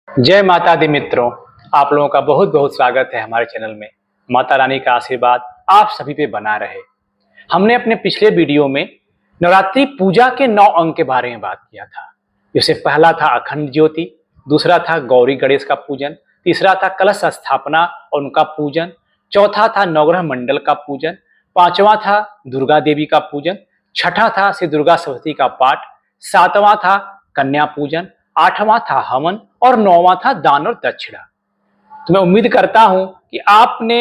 जय माता दी मित्रों, आप लोगों का बहुत बहुत स्वागत है हमारे चैनल में। माता रानी का आशीर्वाद आप सभी पे बना रहे। हमने अपने पिछले वीडियो में नवरात्रि पूजा के 9 अंग के बारे में बात किया था। जैसे पहला था अखंड ज्योति, दूसरा था गौरी गणेश का पूजन, तीसरा था कलश स्थापना और उनका पूजन, चौथा था नवग्रह मंडल का पूजन, पांचवा था दुर्गा देवी का पूजन, छठा था श्री दुर्गा सप्तशती का पाठ, सातवां था कन्या पूजन, आठवां था हवन और नौवां था दान और दक्षिणा। तो मैं उम्मीद करता हूं कि आपने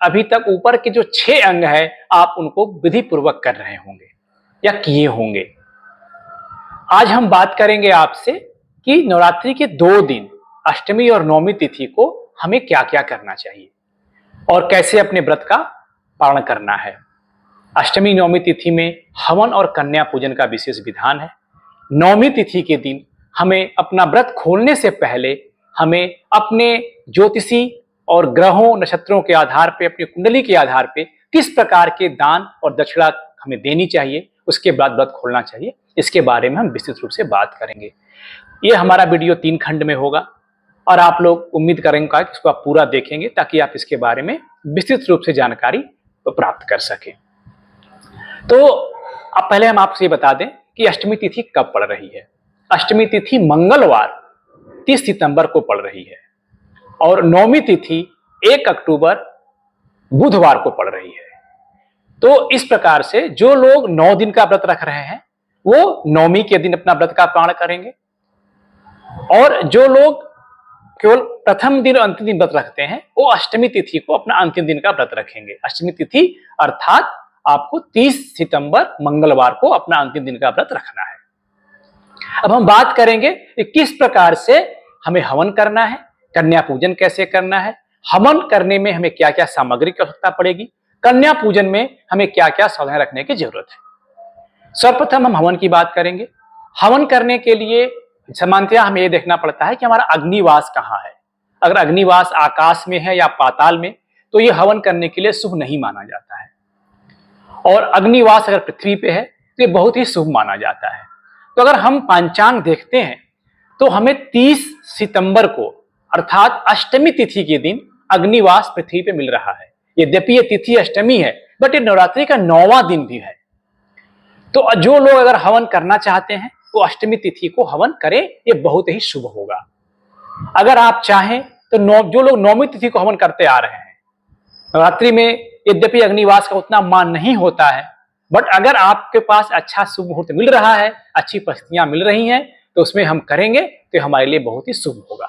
अभी तक ऊपर के जो 6 अंग है आप उनको विधि पूर्वक कर रहे होंगे या किए होंगे। आज हम बात करेंगे आपसे कि नवरात्रि के 2 दिन अष्टमी और नवमी तिथि को हमें क्या क्या करना चाहिए और कैसे अपने व्रत का पालन करना है। अष्टमी नवमी तिथि में हवन और कन्या पूजन का विशेष विधान है। नवमी तिथि के दिन हमें अपना व्रत खोलने से पहले हमें अपने ज्योतिषी और ग्रहों नक्षत्रों के आधार पे, अपनी कुंडली के आधार पे किस प्रकार के दान और दक्षिणा हमें देनी चाहिए, उसके बाद व्रत खोलना चाहिए, इसके बारे में हम विस्तृत रूप से बात करेंगे। ये हमारा वीडियो 3 खंड में होगा और आप लोग उम्मीद करेंगे कि इसको आप पूरा देखेंगे ताकि आप इसके बारे में विस्तृत रूप से जानकारी प्राप्त कर सकें। तो अब पहले हम आपसे बता दें कि अष्टमी तिथि कब पड़ रही है। अष्टमी तिथि मंगलवार 30 सितंबर को पड़ रही है और नवमी तिथि 1 अक्टूबर बुधवार को पड़ रही है। तो इस प्रकार से जो लोग 9 दिन का व्रत रख रहे हैं वो नवमी के दिन अपना व्रत का पालन करेंगे और जो लोग केवल प्रथम दिन और अंतिम दिन व्रत रखते हैं वो अष्टमी तिथि को अपना अंतिम दिन का व्रत रखेंगे। अष्टमी तिथि अर्थात आपको 30 सितंबर मंगलवार को अपना अंतिम दिन का व्रत रखना है। अब हम बात करेंगे कि किस प्रकार से हमें हवन करना है, कन्या पूजन कैसे करना है, हवन करने में हमें क्या क्या सामग्री की आवश्यकता पड़ेगी, कन्या पूजन में हमें क्या क्या सावधानी रखने की जरूरत है। सर्वप्रथम हम हवन की बात करेंगे। हवन करने के लिए सामान्यतः हमें यह देखना पड़ता है कि हमारा अग्निवास कहाँ है। अगर अग्निवास आकाश में है या पाताल में तो यह हवन करने के लिए शुभ नहीं माना जाता है और अग्निवास अगर पृथ्वी पे है तो यह बहुत ही शुभ माना जाता है। तो अगर हम पंचांग देखते हैं तो हमें 30 सितंबर को अर्थात अष्टमी तिथि के दिन अग्निवास पृथ्वी पे मिल रहा है। यद्यपि ये तिथि अष्टमी है बट ये नवरात्रि का 9वां दिन भी है। तो जो लोग अगर हवन करना चाहते हैं वो अष्टमी तिथि को हवन करें, ये बहुत ही शुभ होगा। अगर आप चाहें तो जो लोग नवमी तिथि को हवन करते आ रहे हैं, नवरात्रि में यद्यपि अग्निवास का उतना मान नहीं होता है बट अगर आपके पास अच्छा शुभ मुहूर्त मिल रहा है, अच्छी परिस्थितियां मिल रही हैं तो उसमें हम करेंगे तो हमारे लिए बहुत ही शुभ होगा।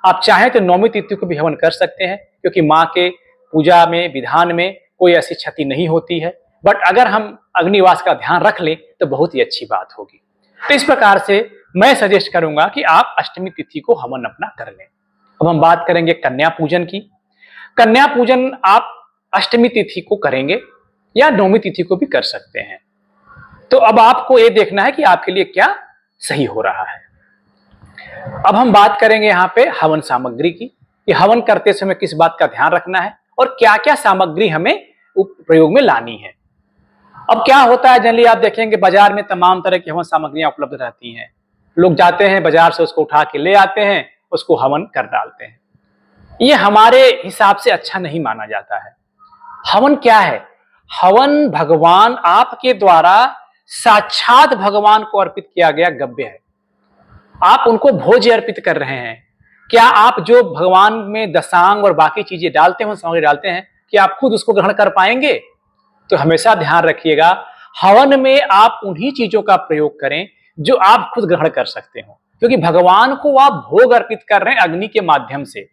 आप चाहें तो नवमी तिथि को भी हवन कर सकते हैं क्योंकि माँ के पूजा में विधान में कोई ऐसी क्षति नहीं होती है, बट अगर हम अग्निवास का ध्यान रख लें तो बहुत ही अच्छी बात होगी। तो इस प्रकार से मैं सजेस्ट करूंगा कि आप अष्टमी तिथि को हवन अपना कर लें। अब हम बात करेंगे कन्या पूजन की। कन्या पूजन आप अष्टमी तिथि को करेंगे या नवमी तिथि को भी कर सकते हैं। तो अब आपको यह देखना है कि आपके लिए क्या सही हो रहा है। अब हम बात करेंगे यहाँ पे हवन सामग्री की कि हवन करते समय किस बात का ध्यान रखना है और क्या क्या सामग्री हमें प्रयोग में लानी है। अब क्या होता है, जनरली आप देखेंगे बाजार में तमाम तरह की हवन सामग्रियां उपलब्ध रहती हैं। लोग जाते हैं बाजार से उसको उठा के ले आते हैं, उसको हवन कर डालते हैं। ये हमारे हिसाब से अच्छा नहीं माना जाता है। हवन क्या है? हवन भगवान आपके द्वारा साक्षात भगवान को अर्पित किया गया गव्य है। आप उनको भोज्य अर्पित कर रहे हैं। क्या आप जो भगवान में दशांग और बाकी चीजें डालते हैं, सामग्री डालते हैं, कि आप खुद उसको ग्रहण कर पाएंगे? तो हमेशा ध्यान रखिएगा हवन में आप उन्हीं चीजों का प्रयोग करें जो आप खुद ग्रहण कर सकते हो, क्योंकि भगवान को आप भोग अर्पित कर रहे हैं अग्नि के माध्यम से।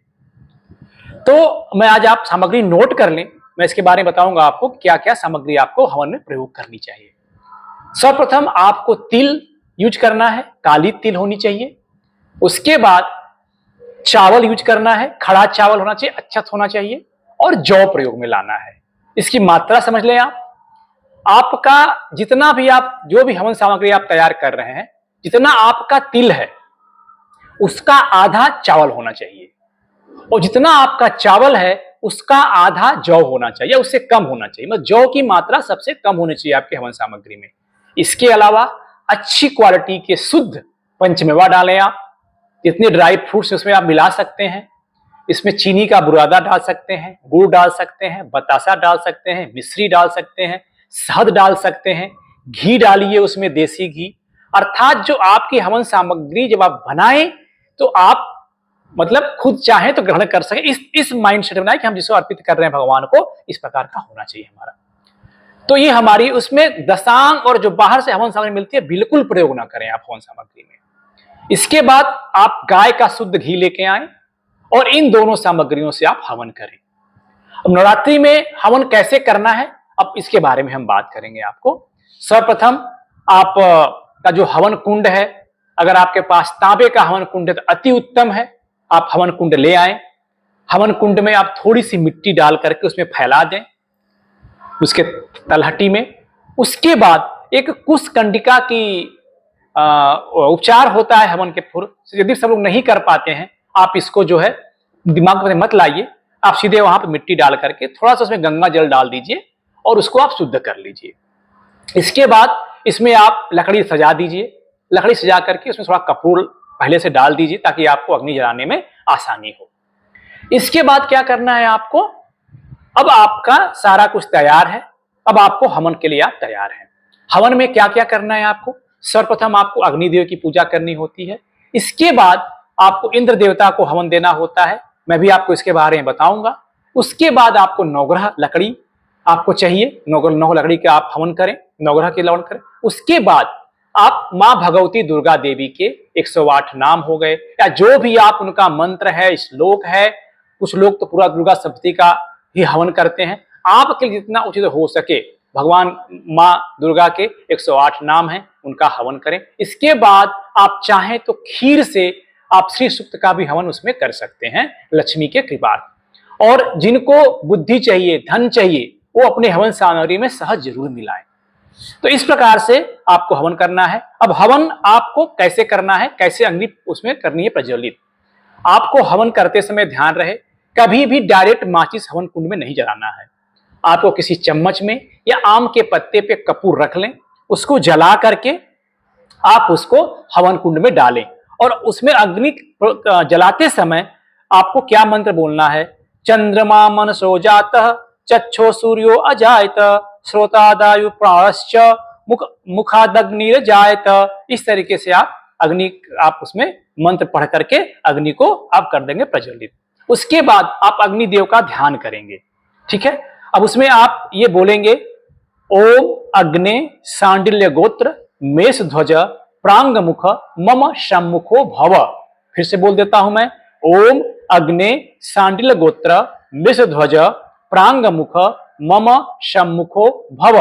तो मैं आज आप सामग्री नोट कर लें, मैं इसके बारे में बताऊंगा आपको क्या क्या सामग्री आपको हवन में प्रयोग करनी चाहिए। सर्वप्रथम आपको तिल यूज करना है, काली तिल होनी चाहिए। उसके बाद चावल यूज करना है, खड़ा चावल होना चाहिए, अच्छत होना चाहिए और जौ प्रयोग में लाना है। इसकी मात्रा समझ लें आप। आपका जितना भी आप जो भी हवन सामग्री आप तैयार कर रहे हैं, जितना आपका तिल है उसका आधा चावल होना चाहिए और जितना आपका चावल है उसका आधा जौ होना चाहिए, उससे कम होना चाहिए। मतलब जौ की मात्रा सबसे कम होनी चाहिए आपके हवन सामग्री में। इसके अलावा अच्छी क्वालिटी के शुद्ध पंचमेवा डालें आप, जितने ड्राई फ्रूट्स उसमें आप मिला सकते हैं। इसमें चीनी का बुरादा डाल सकते हैं, गुड़ डाल सकते हैं, बतासा डाल सकते हैं, मिश्री डाल सकते हैं, शहद डाल सकते हैं, घी डालिए उसमें, देसी घी। अर्थात जो आपकी हवन सामग्री जब आप बनाएं तो आप मतलब खुद चाहें तो ग्रहण कर सके, इस माइंड सेट बनाए कि हम जिसको अर्पित कर रहे हैं भगवान को, इस प्रकार का होना चाहिए हमारा। तो ये हमारी उसमें दशांग और जो बाहर से हवन सामग्री मिलती है बिल्कुल प्रयोग ना करें आप हवन सामग्री में। इसके बाद आप गाय का शुद्ध घी लेके आए और इन दोनों सामग्रियों से आप हवन करें। अब नवरात्रि में हवन कैसे करना है, अब इसके बारे में हम बात करेंगे आपको। सर्वप्रथम आप का जो हवन कुंड है, अगर आपके पास तांबे का हवन कुंड है तो अति उत्तम है, आप हवन कुंड ले आए। हवन कुंड में आप थोड़ी सी मिट्टी डाल करके उसमें फैला दें उसके तलहटी में। उसके बाद एक कुशकंडिका की उपचार होता है हवन के पूर्व। यदि सब लोग नहीं कर पाते हैं, आप इसको जो है दिमाग में मत लाइए, आप सीधे वहां पर मिट्टी डाल करके थोड़ा सा उसमें गंगा जल डाल दीजिए और उसको आप शुद्ध कर लीजिए। इसके बाद इसमें आप लकड़ी सजा दीजिए, लकड़ी सजा करके उसमें थोड़ा कपूर पहले से डाल दीजिए ताकि आपको अग्नि जलाने में आसानी हो। इसके बाद क्या करना है आपको, अब आपका सारा कुछ तैयार है, अब आपको हवन के लिए आप तैयार हैं। हवन में क्या क्या करना है आपको, सर्वप्रथम आपको अग्निदेव की पूजा करनी होती है। इसके बाद आपको इंद्र देवता को हवन देना होता है, मैं भी आपको इसके बारे में बताऊंगा। उसके बाद आपको नवग्रह लकड़ी आपको चाहिए, नौ लकड़ी के आप हवन करें, नवग्रह के हवन करें। उसके बाद आप मां भगवती दुर्गा देवी के 108 नाम हो गए, या जो भी आप उनका मंत्र है, श्लोक है, कुछ लोग तो पूरा दुर्गा सप्तशती का ही हवन करते हैं। आपके लिए जितना उचित हो सके भगवान मां दुर्गा के 108 नाम हैं, उनका हवन करें। इसके बाद आप चाहें तो खीर से आप श्री सूक्त का भी हवन उसमें कर सकते हैं, लक्ष्मी के कृपा। और जिनको बुद्धि चाहिए, धन चाहिए, वो अपने हवन सामग्री में सहज जरूर मिलाएं। तो इस प्रकार से आपको हवन करना है। अब हवन आपको कैसे करना है, कैसे अग्नि उसमें करनी है प्रज्वलित। आपको हवन करते समय ध्यान रहे, कभी भी डायरेक्ट माचिस हवन कुंड में नहीं जलाना है। आपको किसी चम्मच में या आम के पत्ते पे कपूर रख लें, उसको जला करके आप उसको हवन कुंड में डालें और उसमें अग्नि जलाते समय आपको क्या मंत्र बोलना है, चंद्रमा मनसो जातः चक्षो सूर्यो अजायत श्रोतादायु प्राणश्च मुखादग्निर जायत। इस तरीके से आप उसमें मंत्र पढ़ करके अग्नि को आप कर देंगे प्रज्वलित। उसके बाद आप अग्निदेव का ध्यान करेंगे, ठीक है। अब उसमें आप ये बोलेंगे, ओम अग्ने सांडिल्य गोत्र मेष ध्वज प्रांग मुख मम सम्मुखो भव। फिर से बोल देता हूं मैं, ओम अग्ने सांडिल्य गोत्र मेष ध्वज प्रांग मुख मम सम्मुखो भव।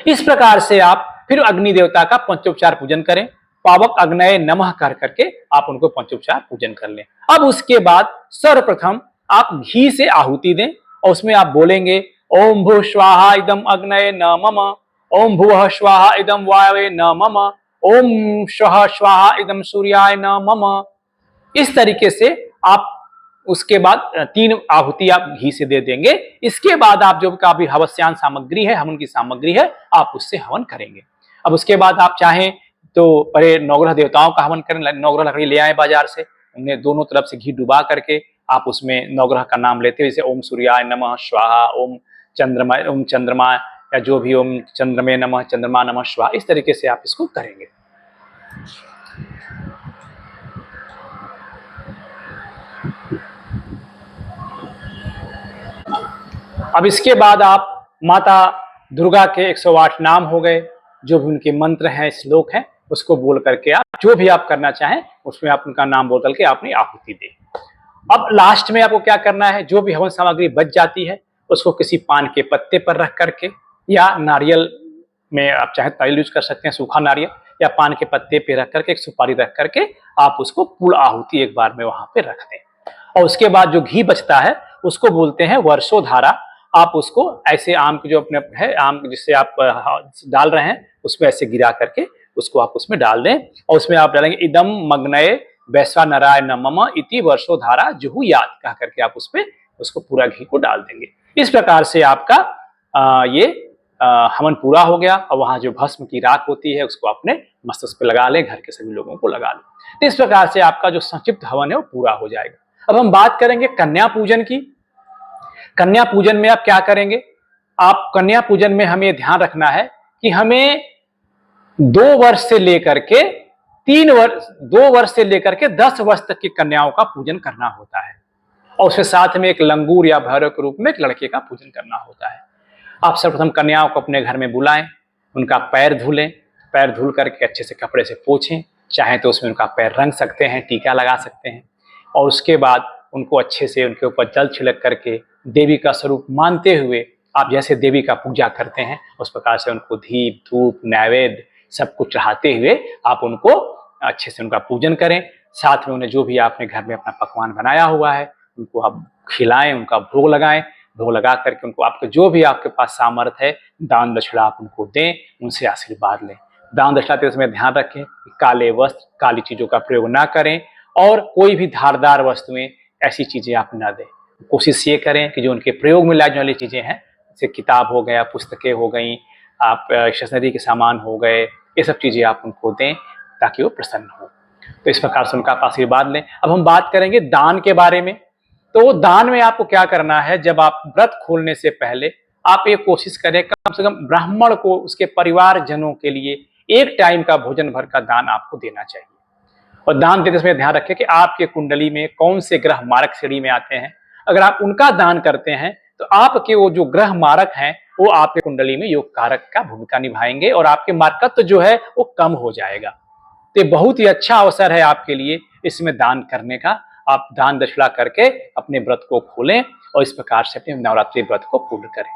इस प्रकार से आप फिर अग्नि देवता का पंचोपचार पूजन करें, पावक अग्नये नमः कर करके आप उनको पंचोपचार पूजन कर लें। अब उसके बाद सर्वप्रथम आप घी से आहुति दें और उसमें आप बोलेंगे, ओम भू स्वाहा इदम अग्नये न मम, ओम भुवः स्वाहा इदम वायवे न मम, ओम स्वः स्वाहा इदम सूर्याय न मम। इस तरीके से आप उसके बाद 3 आहुति आप घी से दे देंगे। इसके बाद आप जो का भी हवस्यान सामग्री है, हवन की सामग्री है, आप उससे हवन करेंगे। अब उसके बाद आप चाहें तो पहले नवग्रह देवताओं का हवन करें, नवग्रह लकड़ी ले आए बाजार से, उन्हें दोनों तरफ से घी डुबा करके आप उसमें नवग्रह का नाम लेते हुए, जैसे ओम सूर्याय नमः स्वाहा, ओम चंद्रमा या जो भी, ओम चंद्रमे नमः, चंद्रमा नमः स्वाहा, इस तरीके से आप इसको करेंगे। अब इसके बाद आप माता दुर्गा के 108 नाम हो गए, जो भी उनके मंत्र हैं, श्लोक हैं, उसको बोल करके आप जो भी आप करना चाहें उसमें आप उनका नाम बोल करके आपने आहुति दी। अब लास्ट में आपको क्या करना है, जो भी हवन सामग्री बच जाती है उसको किसी पान के पत्ते पर रख करके, या नारियल में आप चाहे तेल यूज कर सकते हैं, सूखा नारियल, या पान के पत्ते पे रख करके, एक सुपारी रख करके आप उसको पूर्ण आहुति एक बार में वहां पे रख दें। और उसके बाद जो घी बचता है उसको बोलते हैं वर्षोधारा। आप उसको ऐसे आम के जो अपने है, आम जिससे आप डाल रहे हैं उसमें ऐसे गिरा करके उसको आप उसमें डाल दें और उसमें आप डालेंगे, इदम मग्नये वैश्वा नारायण मम इति वर्षोधारा जुहु याद कह करके आप उसमें उसको पूरा घी को डाल देंगे। इस प्रकार से आपका ये हवन पूरा हो गया और वहां जो भस्म की राख होती है उसको अपने मस्तक पे लगा लें, घर के सभी लोगों को लगा लें। तो इस प्रकार से आपका जो संक्षिप्त हवन है वो पूरा हो जाएगा। अब हम बात करेंगे कन्या पूजन की। कन्या पूजन में आप क्या करेंगे? आप कन्या पूजन में हमें ध्यान रखना है कि हमें 2 वर्ष से लेकर के 3 वर्ष, 2 वर्ष से लेकर के 10 वर्ष तक की कन्याओं का पूजन करना होता है और उसके साथ में एक लंगूर या भैरव के रूप में एक लड़के का पूजन करना होता है। आप सर्वप्रथम कन्याओं को अपने घर में बुलाएं, उनका पैर धुलें, पैर धुल करके अच्छे से कपड़े से पोंछें, चाहे तो उसमें उनका पैर रंग सकते हैं, टीका लगा सकते हैं और उसके बाद उनको अच्छे से उनके ऊपर जल छिड़क करके देवी का स्वरूप मानते हुए आप जैसे देवी का पूजा करते हैं उस प्रकार से उनको दीप धूप नैवेद्य सब कुछ चढ़ाते हुए आप उनको अच्छे से उनका पूजन करें। साथ में उन्हें जो भी आपने घर में अपना पकवान बनाया हुआ है उनको आप खिलाएं, उनका भोग लगाएं। भोग लगा करके उनको आपके जो भी आपके पास सामर्थ्य है दान दक्षिणा आप उनको दें, उनसे आशीर्वाद लें। दान दक्षिणा देते समय ध्यान रखें कि काले वस्त्र काली चीजों का प्रयोग ना करें और कोई भी धारदार वस्तुएं ऐसी चीजें आप न दें। कोशिश ये करें कि जो उनके प्रयोग में लाने वाली चीजें हैं जैसे किताब हो गया, पुस्तकें हो गई, आप स्टेशनरी के सामान हो गए, ये सब चीजें आप उनको दें ताकि वो प्रसन्न हो। तो इस प्रकार से उनका आप आशीर्वाद लें। अब हम बात करेंगे दान के बारे में। तो दान में आपको क्या करना है, जब आप व्रत खोलने से पहले आप ये कोशिश करें कम से कम ब्राह्मण को उसके परिवारजनों के लिए 1 टाइम का भोजन भर का दान आपको देना चाहिए। और दान देते समय ध्यान रखें कि आपके कुंडली में कौन से ग्रह मारक श्रेणी में आते हैं। अगर आप उनका दान करते हैं तो आपके वो जो ग्रह मारक हैं वो आपके कुंडली में योग कारक का भूमिका निभाएंगे और आपके मार्कत्व जो है वो कम हो जाएगा। तो बहुत ही अच्छा अवसर है आपके लिए इसमें दान करने का। आप दान दक्षिणा करके अपने व्रत को खोलें और इस प्रकार से अपने नवरात्रि व्रत को पूर्ण करें।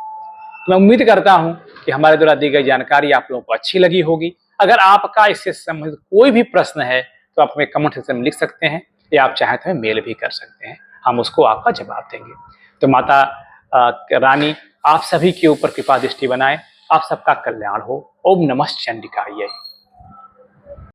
तो मैं उम्मीद करता हूं कि हमारे द्वारा दी गई जानकारी आप लोगों को अच्छी लगी होगी। अगर आपका इससे संबंधित कोई भी प्रश्न है तो आप हमें कमेंट सेक्शन में लिख सकते हैं या आप चाहें तो हमें मेल भी कर सकते हैं, हम उसको आपका जवाब देंगे। तो माता रानी आप सभी के ऊपर कृपा दृष्टि बनाए, आप सबका कल्याण हो। ओम नमः चंडिकाय।